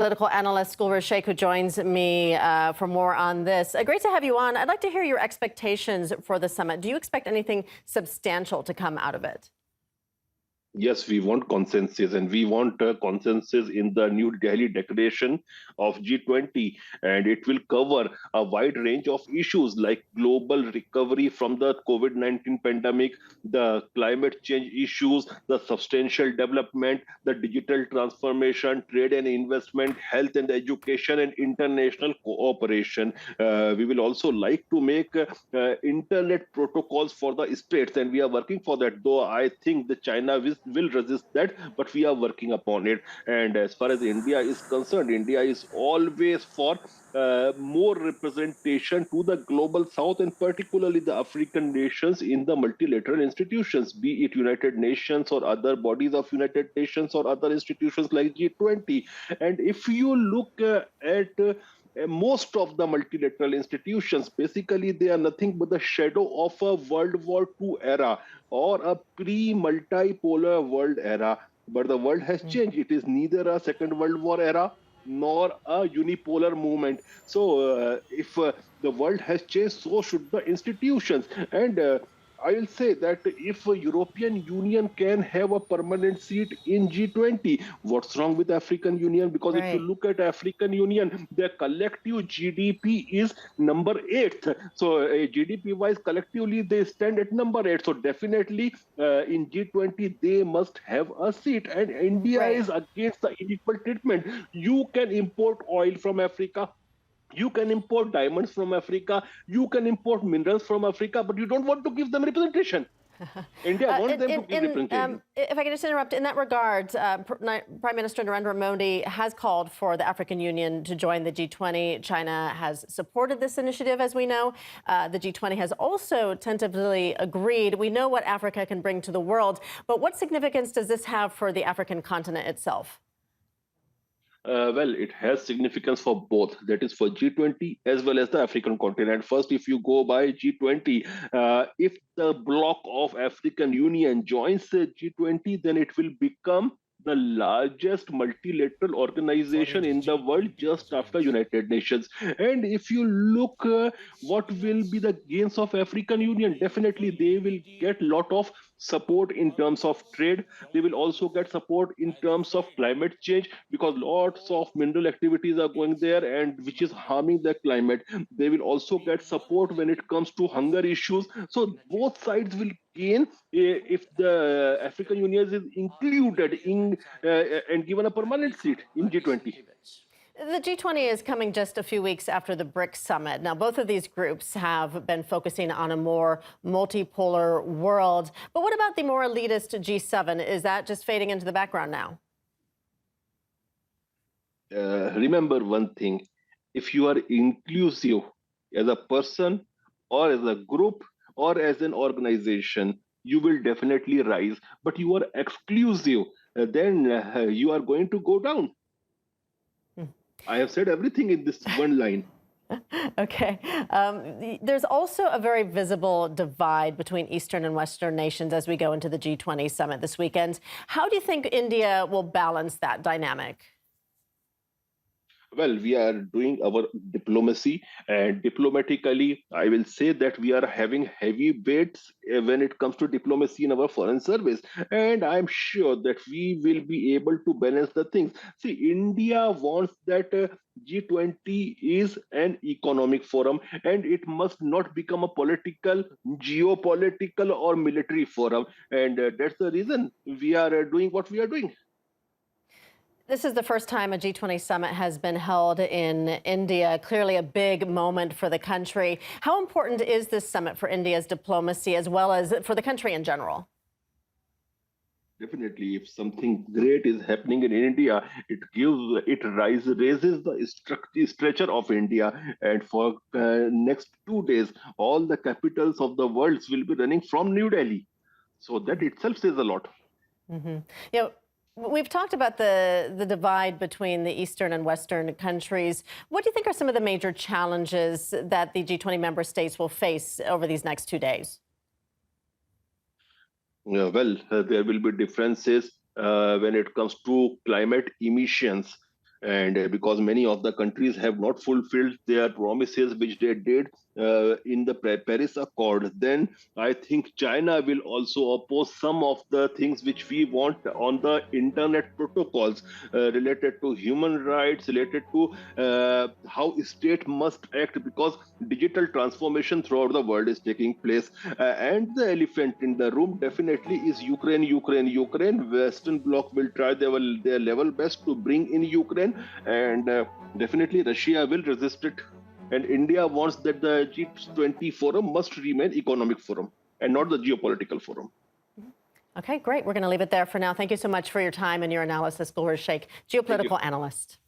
Political analyst Gulrush Sheikh, who joins me for more on this. Great to have you on. I'd like to hear your expectations for the summit. Do you expect anything substantial to come out of it? Yes, we want consensus, and we want consensus in the New Delhi Declaration of G20, and it will cover a wide range of issues like global recovery from the COVID-19 pandemic, the climate change issues, the substantial development, the digital transformation, trade and investment, health and education, and international cooperation. We will also like to make internet protocols for the states, and we are working for that. Though I think the China will resist that, but we are working upon it. And as far as India is concerned, India is always for more representation to the global south, and particularly the African nations in the multilateral institutions, be it United Nations or other bodies of United Nations or other institutions like G20. And if you look at most of the multilateral institutions, basically they are nothing but the shadow of a World War II era or a pre-multipolar world era. But the world has changed. It is neither a Second World War era nor a unipolar movement. So if the world has changed, so should the institutions. And I will say that if a European Union can have a permanent seat in G20, what's wrong with African Union? Because if you Right. look at African Union, their collective GDP is number 8th. So GDP wise, collectively, they stand at number 8. So definitely in G20, they must have a seat. And India Right. is against the unequal treatment. You can import oil from Africa, you can import diamonds from Africa, you can import minerals from Africa, but you don't want to give them representation. India wants them to give representation. If I can just interrupt, in that regard, Prime Minister Narendra Modi has called for the African Union to join the G20. China has supported this initiative, as we know. The G20 has also tentatively agreed. We know what Africa can bring to the world, but what significance does this have for the African continent itself? Well, it has significance for both, that is for G20 as well as the African continent. First, if you go by G20, if the bloc of African Union joins the G20, then it will become the largest multilateral organization in the world just after United Nations. And if you look what will be the gains of African Union, definitely they will get lot of support in terms of trade. They will also get support in terms of climate change, because lots of mineral activities are going there and which is harming the climate. They will also get support when it comes to hunger issues. So both sides will gain if the African Union is included in and given a permanent seat in G20. The G20 is coming just a few weeks after the BRICS summit. Now, both of these groups have been focusing on a more multipolar world. But what about the more elitist G7? Is that just fading into the background now? Remember one thing: if you are inclusive as a person or as a group or as an organization, you will definitely rise. But you are exclusive, then you are going to go down. I have said everything in this one line. Okay. There's also a very visible divide between Eastern and Western nations as we go into the G20 summit this weekend. How do you think India will balance that dynamic? Well, we are doing our diplomacy, and diplomatically, I will say that we are having heavy weights when it comes to diplomacy in our foreign service. And I'm sure that we will be able to balance the things. See, India wants that G20 is an economic forum, and it must not become a political, geopolitical, or military forum. And that's the reason we are doing what we are doing. This is the first time a G20 summit has been held in India, clearly a big moment for the country. How important is this summit for India's diplomacy as well as for the country in general? Definitely, if something great is happening in India, raises the stature of India. And for next 2 days, all the capitals of the world will be running from New Delhi. So that itself says a lot. Mm-hmm. You know, we've talked about the divide between the Eastern and Western countries. What do you think are some of the major challenges that the G20 member states will face over these next 2 days? Well, there will be differences when it comes to climate emissions. And because many of the countries have not fulfilled their promises which they did in the Paris Accord, then I think China will also oppose some of the things which we want on the internet protocols related to human rights, related to how state must act, because digital transformation throughout the world is taking place. And the elephant in the room definitely is Ukraine, Ukraine, Ukraine. Western Bloc will try their level best to bring in Ukraine, and definitely Russia will resist it. And India wants that the G20 forum must remain economic forum and not the geopolitical forum. Okay, great. We're going to leave it there for now. Thank you so much for your time and your analysis, Gulrush Sheikh, Thank you. geopolitical analyst.